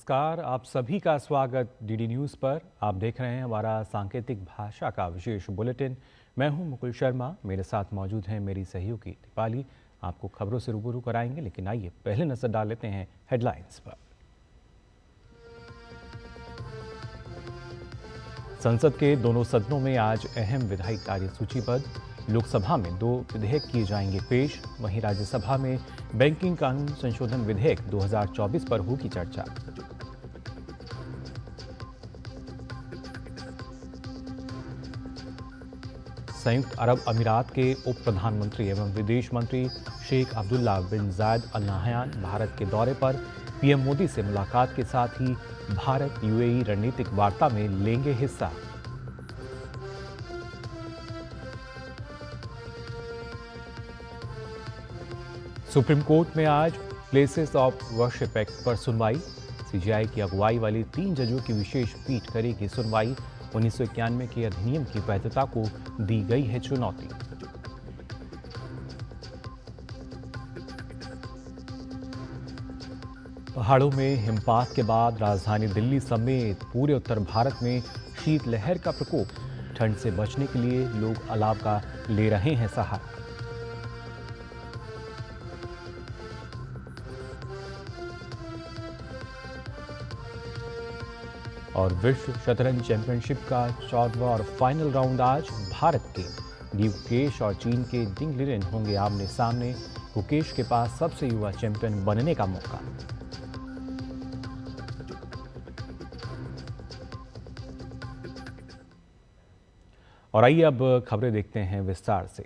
नमस्कार, आप सभी का स्वागत डीडी न्यूज़ पर। आप देख रहे हैं हमारा सांकेतिक भाषा का विशेष बुलेटिन। मैं हूं मुकुल शर्मा, मेरे साथ मौजूद हैं मेरी सहयोगी दीपाली। आपको खबरों से रूबरू कराएंगे, लेकिन आइए पहले नजर डाल लेते हैं हेडलाइंस पर। संसद के दोनों सदनों में आज अहम विधायी कार्यसूची पर लोकसभा में 2 विधेयक किए जाएंगे पेश। वहीं राज्यसभा में बैंकिंग कानून संशोधन विधेयक 2024 पर होगी चर्चा। संयुक्त अरब अमीरात के उप प्रधानमंत्री एवं विदेश मंत्री शेख अब्दुल्ला बिन जायद अल नाहयान भारत के दौरे पर पीएम मोदी से मुलाकात के साथ ही भारत यूएई रणनीतिक वार्ता में लेंगे हिस्सा। सुप्रीम कोर्ट में आज प्लेसेस ऑफ वर्शिप एक्ट पर सुनवाई। सीजेआई की अगुवाई वाली 3 जजों की विशेष पीठ करेगी सुनवाई। 1991 के अधिनियम की वैधता को दी गई है चुनौती। पहाड़ों में हिमपात के बाद राजधानी दिल्ली समेत पूरे उत्तर भारत में शीतलहर का प्रकोप। ठंड से बचने के लिए लोग अलाव का ले रहे हैं सहारा। और विश्व शतरंज चैंपियनशिप का 14वां और फाइनल राउंड आज। भारत के गुकेश और चीन के डिंग लिरेन होंगे आमने सामने। गुकेश के पास सबसे युवा चैंपियन बनने का मौका। और आइए अब खबरें देखते हैं विस्तार से।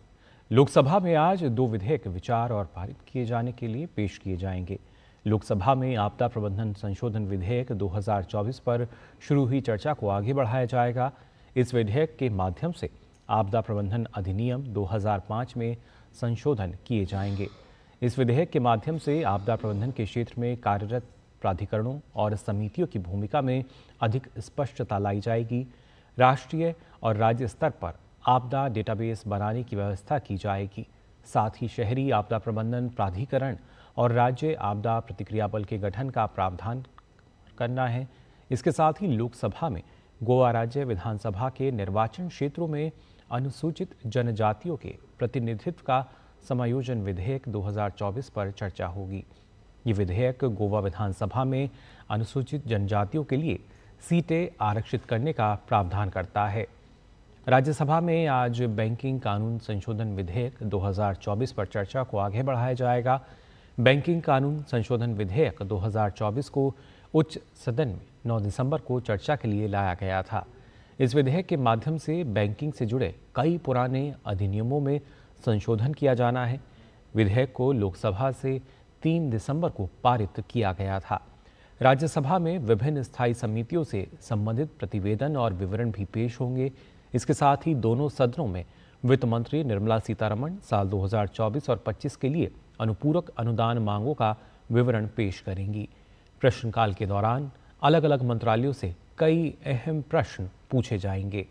लोकसभा में आज 2 विधेयक विचार और पारित किए जाने के लिए पेश किए जाएंगे। लोकसभा में आपदा प्रबंधन संशोधन विधेयक 2024 पर शुरू हुई चर्चा को आगे बढ़ाया जाएगा। इस विधेयक के माध्यम से आपदा प्रबंधन अधिनियम 2005 में संशोधन किए जाएंगे। इस विधेयक के माध्यम से आपदा प्रबंधन के क्षेत्र में कार्यरत प्राधिकरणों और समितियों की भूमिका में अधिक स्पष्टता लाई जाएगी। राष्ट्रीय और राज्य स्तर पर आपदा डेटाबेस बनाने की व्यवस्था की जाएगी। साथ ही शहरी आपदा प्रबंधन प्राधिकरण और राज्य आपदा प्रतिक्रिया बल के गठन का प्रावधान करना है। इसके साथ ही लोकसभा में गोवा राज्य विधानसभा के निर्वाचन क्षेत्रों में अनुसूचित जनजातियों के प्रतिनिधित्व का समायोजन विधेयक 2024 पर चर्चा होगी। ये विधेयक गोवा विधानसभा में अनुसूचित जनजातियों के लिए सीटें आरक्षित करने का प्रावधान करता है। राज्यसभा में आज बैंकिंग कानून संशोधन विधेयक 2024 पर चर्चा को आगे बढ़ाया जाएगा। बैंकिंग कानून संशोधन विधेयक 2024 को उच्च सदन में 9 दिसंबर को चर्चा के लिए लाया गया था। इस विधेयक के माध्यम से बैंकिंग से जुड़े कई पुराने अधिनियमों में संशोधन किया जाना है। विधेयक को लोकसभा से 3 दिसंबर को पारित किया गया था। राज्यसभा में विभिन्न स्थायी समितियों से संबंधित प्रतिवेदन और विवरण भी पेश होंगे। इसके साथ ही दोनों सदनों में वित्त मंत्री निर्मला सीतारमण साल 2024 और 25 के लिए अनुपूरक अनुदान मांगों का विवरण पेश करेंगी। प्रश्नकाल के दौरान अलग अलग मंत्रालयों से कई अहम प्रश्न पूछे जाएंगे।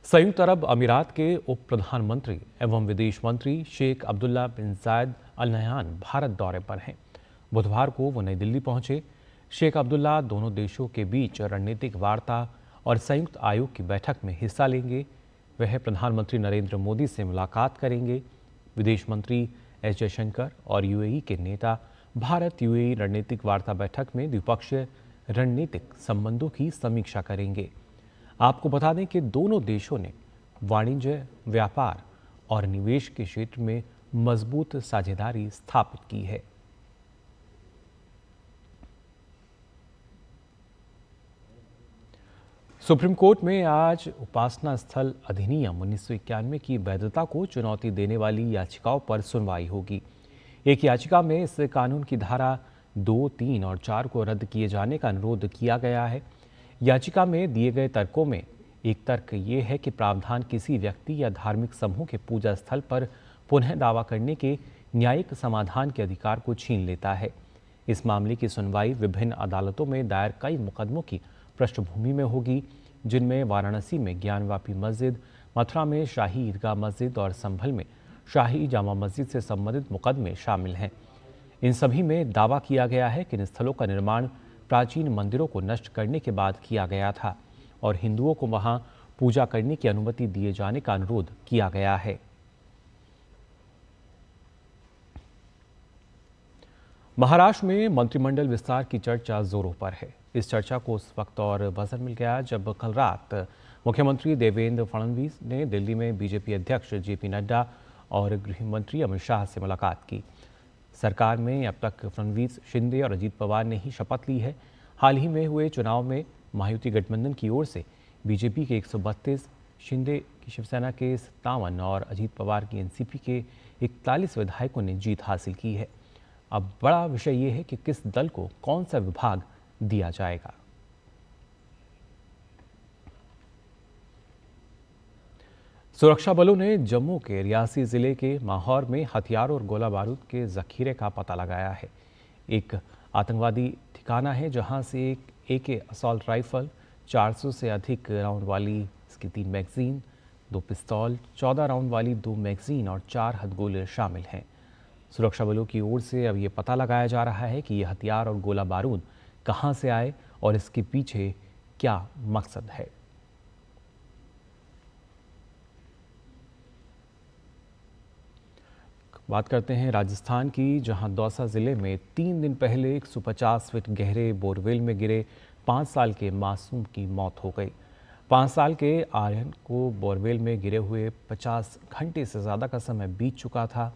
संयुक्त अरब अमीरात के उप प्रधानमंत्री एवं विदेश मंत्री शेख अब्दुल्ला बिन जायद अल नाहयान भारत दौरे पर हैं। बुधवार को वो नई दिल्ली पहुंचे। शेख अब्दुल्ला दोनों देशों के बीच रणनीतिक वार्ता और संयुक्त आयोग की बैठक में हिस्सा लेंगे। वह प्रधानमंत्री नरेंद्र मोदी से मुलाकात करेंगे। विदेश मंत्री एस जयशंकर और यूएई के नेता भारत यूएई रणनीतिक वार्ता बैठक में द्विपक्षीय रणनीतिक संबंधों की समीक्षा करेंगे। आपको बता दें कि दोनों देशों ने वाणिज्य, व्यापार और निवेश के क्षेत्र में मजबूत साझेदारी स्थापित की है। सुप्रीम कोर्ट में आज उपासना स्थल अधिनियम 1991 की वैधता को चुनौती देने वाली याचिकाओं पर सुनवाई होगी। एक याचिका में इस कानून की धारा 2, 3 और 4 को रद्द किए जाने का अनुरोध किया गया है। याचिका में दिए गए तर्कों में एक तर्क ये है कि प्रावधान किसी व्यक्ति या धार्मिक समूह के पूजा स्थल पर पुनः दावा करने के न्यायिक समाधान के अधिकार को छीन लेता है। इस मामले की सुनवाई विभिन्न अदालतों में दायर कई मुकदमों की पृष्ठभूमि में होगी, जिनमें वाराणसी में ज्ञानवापी मस्जिद, मथुरा में शाही ईदगाह मस्जिद और संभल में शाही जामा मस्जिद से संबंधित मुकदमे शामिल हैं। इन सभी में दावा किया गया है कि इन स्थलों का निर्माण प्राचीन मंदिरों को नष्ट करने के बाद किया गया था और हिंदुओं को वहां पूजा करने की अनुमति दिए जाने का अनुरोध किया गया है। महाराष्ट्र में मंत्रिमंडल विस्तार की चर्चा जोरों पर है। इस चर्चा को उस वक्त और वजन मिल गया जब कल रात मुख्यमंत्री देवेंद्र फडणवीस ने दिल्ली में बीजेपी अध्यक्ष जेपी नड्डा और गृह मंत्री अमित शाह से मुलाकात की। सरकार में अब तक फडणवीस, शिंदे और अजीत पवार ने ही शपथ ली है। हाल ही में हुए चुनाव में महायुति गठबंधन की ओर से बीजेपी के 132, शिंदे की शिवसेना के 57 और अजीत पवार की एनसीपी के 41 विधायकों ने जीत हासिल की है। अब बड़ा विषय ये है कि किस दल को कौन सा विभाग दिया जाएगा। सुरक्षा बलों ने जम्मू के रियासी जिले के माहौर में हथियारों और गोला बारूद के जखीरे का पता लगाया है। एक आतंकवादी ठिकाना है जहां से एक AK असॉल्ट राइफल, 400 से अधिक राउंड वाली इसकी 3 मैगजीन, 2 पिस्तौल, 14 राउंड वाली 2 मैगजीन और 4 हथगोले शामिल हैं। सुरक्षा बलों की ओर से अब ये पता लगाया जा रहा है कि ये हथियार और गोला बारूद कहां से आए और इसके पीछे क्या मकसद है। बात करते हैं राजस्थान की, जहां दौसा जिले में 3 दिन पहले 150 फीट गहरे बोरवेल में गिरे 5 साल के मासूम की मौत हो गई। 5 साल के आर्यन को बोरवेल में गिरे हुए 50 घंटे से ज़्यादा का समय बीत चुका था।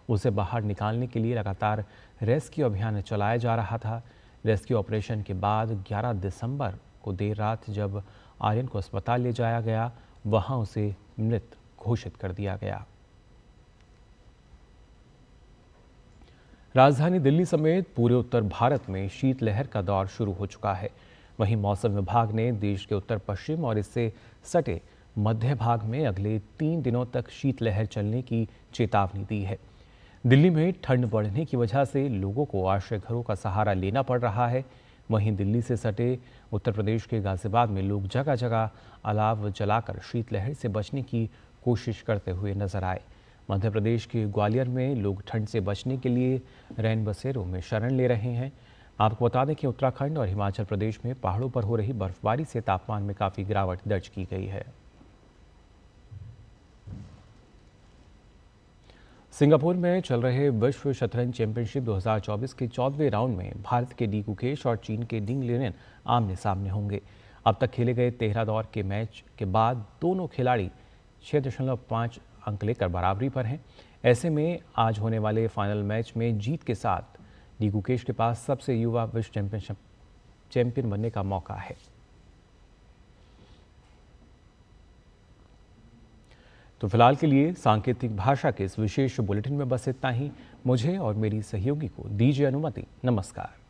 उसे बाहर निकालने के लिए लगातार रेस्क्यू अभियान चलाया जा रहा था। रेस्क्यू ऑपरेशन के बाद 11 दिसंबर को देर रात जब आर्यन को अस्पताल ले जाया गया, वहां उसे मृत घोषित कर दिया गया। राजधानी दिल्ली समेत पूरे उत्तर भारत में शीतलहर का दौर शुरू हो चुका है। वहीं मौसम विभाग ने देश के उत्तर पश्चिम और इससे सटे मध्य भाग में अगले 3 दिनों तक शीतलहर चलने की चेतावनी दी है। दिल्ली में ठंड बढ़ने की वजह से लोगों को आश्रय घरों का सहारा लेना पड़ रहा है। वहीं दिल्ली से सटे उत्तर प्रदेश के गाजियाबाद में लोग जगह जगह अलाव जलाकर शीतलहर से बचने की कोशिश करते हुए नजर आए। मध्य प्रदेश के ग्वालियर में लोग ठंड से बचने के लिए रैन बसेरों में शरण ले रहे हैं। आपको बता दें कि उत्तराखंड और हिमाचल प्रदेश में पहाड़ों पर हो रही बर्फबारी से तापमान में काफ़ी गिरावट दर्ज की गई है। सिंगापुर में चल रहे विश्व शतरंज चैंपियनशिप 2024 के 14वें राउंड में भारत के डी गुकेश और चीन के डिंग लिनेन आमने सामने होंगे। अब तक खेले गए 13 दौर के मैच के बाद दोनों खिलाड़ी 6.5 अंक लेकर बराबरी पर हैं। ऐसे में आज होने वाले फाइनल मैच में जीत के साथ डी गुकेश के पास सबसे युवा विश्व चैंपियन बनने का मौका है। तो फिलहाल के लिए सांकेतिक भाषा के इस विशेष बुलेटिन में बस इतना ही। मुझे और मेरी सहयोगी को दीजिए अनुमति। नमस्कार।